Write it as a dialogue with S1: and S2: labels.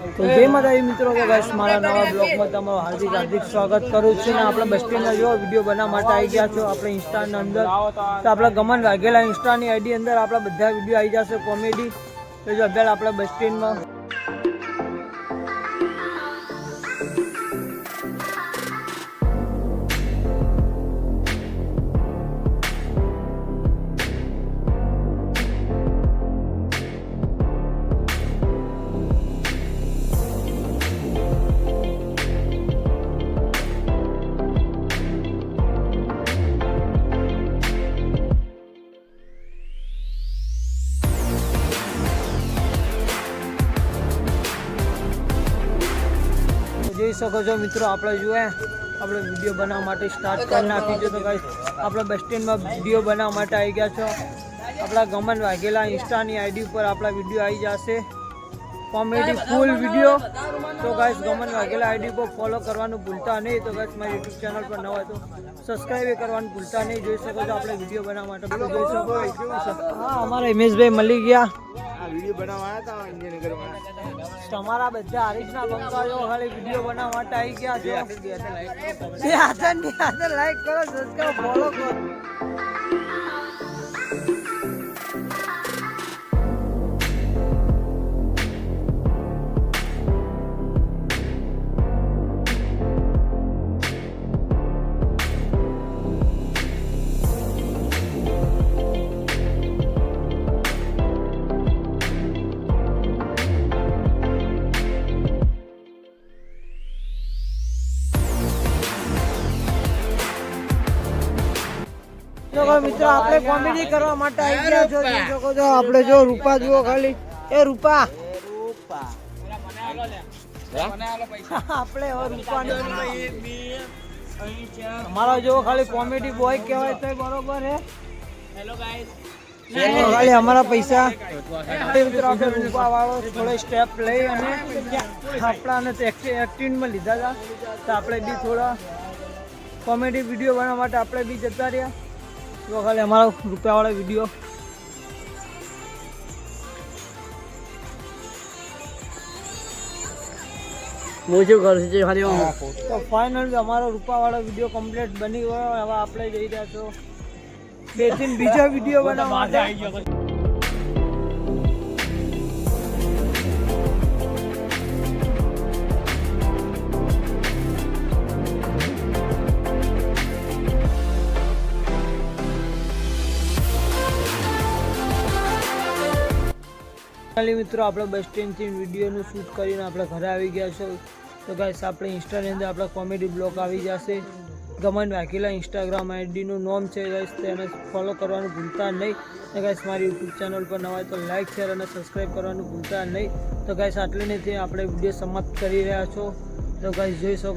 S1: તો જય માતાજી મિત્રો, કે ગાઈસ મારા નવા બ્લોગમાં તમારું હાર્દિક સ્વાગત કરું છું. ને આપણે બસ સ્ટેન્ડમાં જો વિડીયો બનાવવા માટે આવી ગયા છો આપણે ઇન્સ્ટાની અંદર. તો આપણે ગમન વાઘેલા ઇન્સ્ટાની આઈડી અંદર આપણા બધા વિડીયો આવી જશે કોમેડી. તો જો અત્યારે આપણે બસ સ્ટેન્ડમાં જોઈ શકો છો મિત્રો, આપણે જોઈએ આપણે વિડીયો બનાવવા માટે સ્ટાર્ટ કરી નાખી છે. તો ગાઈસ આપણે બસ સ્ટેન્ડમાં વિડીયો બનાવવા માટે આવી ગયા છો. આપણા ગમન વાઘેલા ઇન્સ્ટાની આઈડી ઉપર આપણા વિડીયો આવી જશે કોમેડી ફૂલ વિડીયો. તો ગાઈસ ગમન વાઘેલા આઈડી પર ફોલો કરવાનું ભૂલતા નહીં. તો ગાઈસ મારી યુટ્યુબ ચેનલ પર નવા તો સબસ્ક્રાઈબ કરવાનું ભૂલતા નહીં. જોઈ શકો છો આપણે વિડીયો બનાવવા માટે જોઈ શકો. હા, અમારા હિમેશભાઈ મળી ગયા
S2: વિડીયો બનાવવા આવ્યા હતા ઇન્ડિયનગરમાં.
S1: તમારા બધા હરીશના બંકાઓ ખાલી વિડીયો બનાવવા માટે આવી ગયા છે. બે હાથે લાઈક કરો, સબસ્ક્રાઇબ ફોલો કરો. મિત્રો આપણે કોમેડી કરવા માટે આવી ગયા છો. જોઈ શકો છો આપણે જો રૂપા જુઓ ખાલી. એ રૂપા આપણે અમારો જો ખાલી કોમેડી બોય કહેવાય તો બરોબર હે. હેલો ગાઈસ, ખાલી અમારા પૈસા મિત્રો આપણે રૂપા વાળો થોડો સ્ટેપ લઈ અને આપણાને એક્ટિંગમાં લીધા હતા. તો આપણે બી થોડા કોમેડી વિડીયો બનાવવા માટે આપણે બી જતા રહ્યા. તો ખાલી અમારો રૂપિયાવાળો વિડીયો હું શું કરું છું ખાલી. તો ફાઇનલ અમારો રૂપિયાવાળો વિડીયો કમ્પ્લીટ બની ગયો. હવે આપણે જઈ રહ્યા છો 2-3 બીજો વિડીયો બનાવવા માટે. મિત્રો આપણે બસ સ્ટેન્ડથી વિડીયોનું શૂટ કરીને આપણે ઘરે આવી ગયા છો. તો ગાઈસ આપણે ઇન્સ્ટાની અંદર આપણા કોમેડી બ્લોગ આવી જશે. ગમન વાઘેલા ઇન્સ્ટાગ્રામ આઈડીનું નામ છે ગાઈસ, તેને ફોલો કરવાનું ભૂલતા નહીં. તો ગાઈસ મારી યુટ્યુબ ચેનલ પર નવા તો લાઇક શેર અને સબસ્ક્રાઈબ કરવાનું ભૂલતા નહીં. તો ગાઈસ આટલી નથી આપણે વિડીયો સમાપ્ત કરી રહ્યા છો. તો ગાઈસ જોઈ શકો